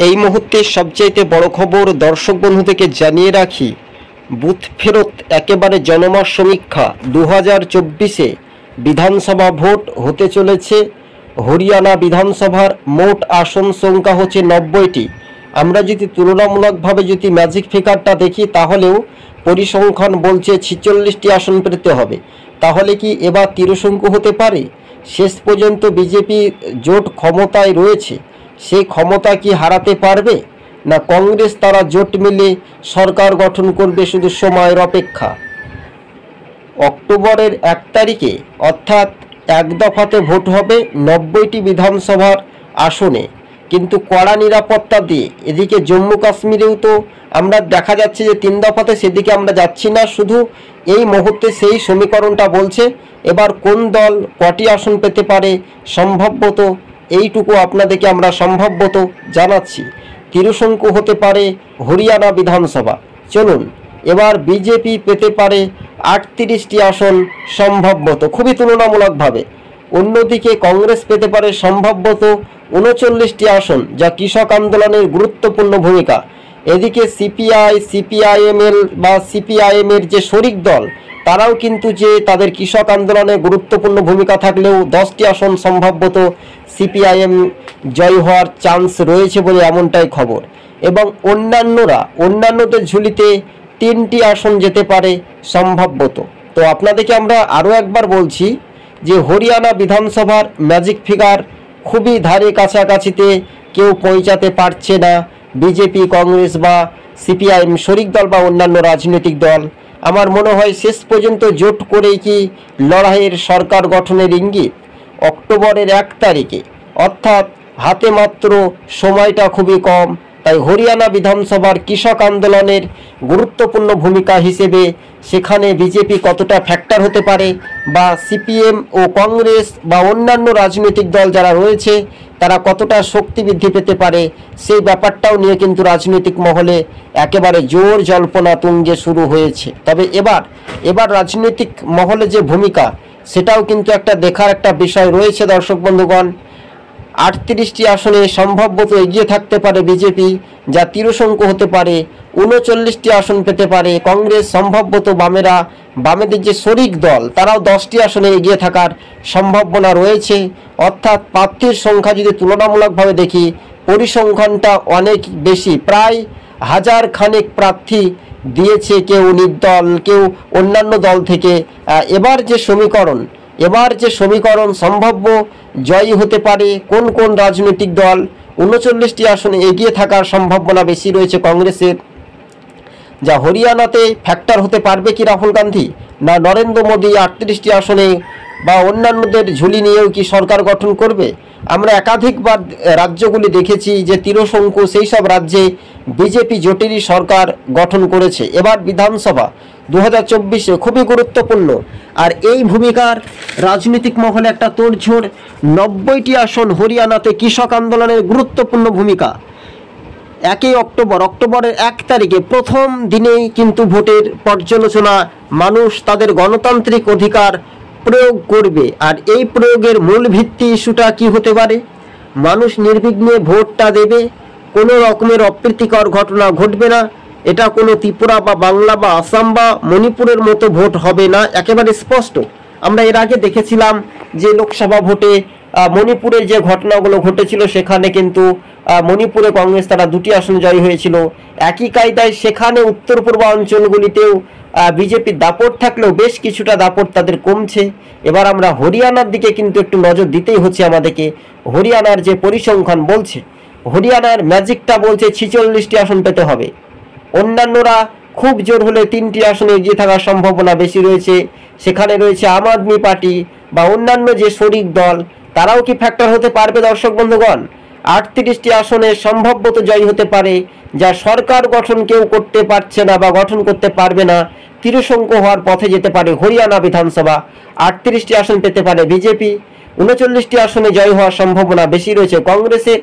এই মুহূর্তে সবচাইতে বড় খবর দর্শক বন্ধুদেরকে জানিয়ে রাখি, বুথ ফেরত একেবারে জনমত সমীক্ষা 2024-এ বিধানসভা ভোট হতে চলেছে। হরিয়ানা বিধানসভার মোট আসন সংখ্যা হচ্ছে 90টি। আমরা যদি তুলনামূলকভাবে যদি ম্যাজিক ফিগারটা দেখি তাহলেও পরিসংখ্যান বলছে 46টি আসন পেতে হবে। তাহলে কি এবার তিরশঙ্কু হতে পারে? শেষ পর্যন্ত বিজেপি জোট ক্ষমতায় রয়েছে, সেই ক্ষমতা কি হারাতে পারবে, না কংগ্রেস তারা জোট মিলে সরকার গঠন করবে? শুধু সময়ের অপেক্ষা। অক্টোবরের 1 তারিখে অর্থাৎ এক দফাতে ভোট হবে 90টি বিধানসভার আসনে, কিন্তু কড়া নিরাপত্তা দিয়ে। এদিকে জম্মু কাশ্মীরেও তো আমরা দেখা যাচ্ছে যে 3 দফাতে, সেদিকে আমরা যাচ্ছি না। শুধু এই মুহূর্তে সেই সমীকরণটা বলছে এবার কোন দল কটি আসন পেতে পারে সম্ভবত, এইটুকু আপনাদেরকে আমরা সম্ভবত জানাচ্ছি। তিরশঙ্কু হতে পারে হরিয়ানা বিধানসভা। চলুন, এবার বিজেপি পেতে পারে 38টি আসন সম্ভবত, খুবই তুলনামূলকভাবে। অন্যদিকে কংগ্রেস পেতে পারে সম্ভবত 39টি আসন, যা কৃষক আন্দোলনের গুরুত্বপূর্ণ ভূমিকা। এদিকে সিপিআইএমএল বা সিপিআইএমের যে শরিক দল, তারাও কিন্তু যে তাদের কৃষক আন্দোলনে গুরুত্বপূর্ণ ভূমিকা থাকলেও 10টি আসন সম্ভবত সিপিআইএম জয় হওয়ার চান্স রয়েছে বলে এমনটাই খবর। এবং অন্যান্যদের ঝুলিতে 3টি আসন যেতে পারে সম্ভবত। তো আপনাদেরকে আমরা আরও একবার বলছি যে হরিয়ানা বিধানসভার ম্যাজিক ফিগার খুবই ধারে কাছাকাছিতে, কেউ পৌঁছাতে পারছে না। বিজেপি, কংগ্রেস বা সিপিআইএম শরিক দল বা অন্যান্য রাজনৈতিক দল, আমার মনে হয় শেষ পর্যন্ত জোট করেই কি লড়াইয়ের সরকার গঠনের ইঙ্গিত। অক্টোবরের 1 তারিখে অর্থাৎ হাতে মাত্র সময়টা খুবই কম, তাই হরিয়ানা বিধানসভার কৃষক আন্দোলনের গুরুত্বপূর্ণ ভূমিকা হিসেবে সেখানে বিজেপি কতটা ফ্যাক্টর হতে পারে, বা সিপিএম ও কংগ্রেস বা অন্যান্য রাজনৈতিক দল যারা রয়েছে তারা কতটা শক্তি বৃদ্ধি পেতে পারে, সেই ব্যাপারটাও নিয়ে কিন্তু রাজনৈতিক মহলে একেবারে জোর জল্পনা তুঙ্গে শুরু হয়েছে। তবে এবার রাজনৈতিক মহলে যে ভূমিকা, সেটাও কিন্তু একটা দেখার একটা বিষয় রয়েছে দর্শক বন্ধুগণ। 38টি আসনে সম্ভবত এগিয়ে থাকতে পারে বিজেপি, যা তিরশঙ্কু হতে পারে। 39টি আসন পেতে পারে কংগ্রেস, সম্ভবত বামেদের যে শরিক দল তারাও 10টি আসনে এগিয়ে থাকার সম্ভাবনা রয়েছে। অর্থাৎ প্রার্থীর সংখ্যা যদি তুলনামূলকভাবে দেখি, পরিসংখ্যানটা অনেক বেশি, প্রায় 1000 খানেক প্রার্থী দিয়েছে, কেউ নির্দল, কেউ অন্যান্য দল থেকে। এবার যে সমীকরণ সম্ভাব্য জয়ী হতে পারে কোন কোন রাজনৈতিক দল, 39টি আসনে এগিয়ে থাকার সম্ভাবনা বেশি রয়েছে কংগ্রেসের। যা হরিয়ানাতে ফ্যাক্টর হতে পারবে কি রাহুল গান্ধী, না নরেন্দ্র মোদী 38টি আসনে বা অন্যান্যদের ঝুলি নিয়েও কি সরকার গঠন করবে? আমরা একাধিকবার রাজ্যগুলি দেখেছি যে তিরশঙ্কু, সেই সব রাজ্যে বিজেপি জোটেরই সরকার গঠন করেছে। এবার বিধানসভা 2024-এ খুবই গুরুত্বপূর্ণ, আর এই ভূমিকার রাজনৈতিক মহলে একটা তোড়জোড়। 90টি আসন হরিয়ানাতে কৃষক আন্দোলনের গুরুত্বপূর্ণ ভূমিকা। অক্টোবরের 1 তারিখে প্রথম দিনেই কিন্তু ভোটের পর্যালোচনা, মানুষ তাদের গণতান্ত্রিক অধিকার প্রয়োগ করবে। আর এই প্রয়োগের মূল ভিত্তি ইস্যুটা কি হতে পারে? মানুষ নির্বিঘ্নে ভোটটা দেবে, কোনো রকমের অপ্রীতিকর ঘটনা ঘটবে না। এটা কোনো ত্রিপুরা বা বাংলা বা আসাম বা মণিপুরের মতো ভোট হবে না, একেবারে স্পষ্ট। আমরা এর আগে দেখেছিলাম যে লোকসভা ভোটে মণিপুরের যে ঘটনাগুলো ঘটেছিল, সেখানে কিন্তু মণিপুরে কংগ্রেস তারা 2টি আসনে জয়ী হয়েছিল। একই কায়দায় সেখানে উত্তর পূর্বাঞ্চলগুলিতেও বিজেপির দাপট থাকলেও বেশ কিছুটা দাপট তাদের কমছে। এবার আমরা হরিয়ানার দিকে কিন্তু একটু নজর দিতেই হচ্ছে আমাদেরকে। হরিয়ানার যে পরিসংখ্যান বলছে, হরিয়ানার ম্যাজিকটা বলছে 46টি আসন পেতে হবে। অন্যান্যরা খুব জোর হলে 3টি আসনে এগিয়ে থাকার সম্ভাবনা বেশি রয়েছে। সেখানে রয়েছে আম আদমি পার্টি বা অন্যান্য যে শরিক দল, তারাও কি ফ্যাক্টর হতে পারবে দর্শক বন্ধুগণ? 38টি আসনে সম্ভবত জয়ী হতে পারে, যা সরকার গঠন কেউ করতে পারছে না বা গঠন করতে পারবে না। তিরশঙ্কু হওয়ার পথে যেতে পারে হরিয়ানা বিধানসভা। 38টি আসন পেতে পারে বিজেপি, 39টি আসনে জয় হওয়ার সম্ভাবনা বেশি রয়েছে কংগ্রেসের,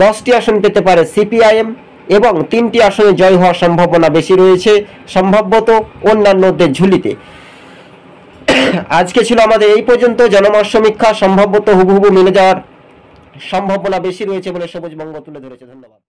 10টি আসন পেতে পারে সিপিআইএম এবং 3টি আসনে জয় হওয়ার সম্ভাবনা বেশি রয়েছে সম্ভবত অন্যান্যদের ঝুলিতে। আজকে ছিল আমাদের এই পর্যন্ত। জনমত সমীক্ষা সম্ভবত হুবহু মিলে যাওয়ার সম্ভাবনা বেশি রয়েছে বলে সবুজ বঙ্গ তুলে ধরেছে। ধন্যবাদ।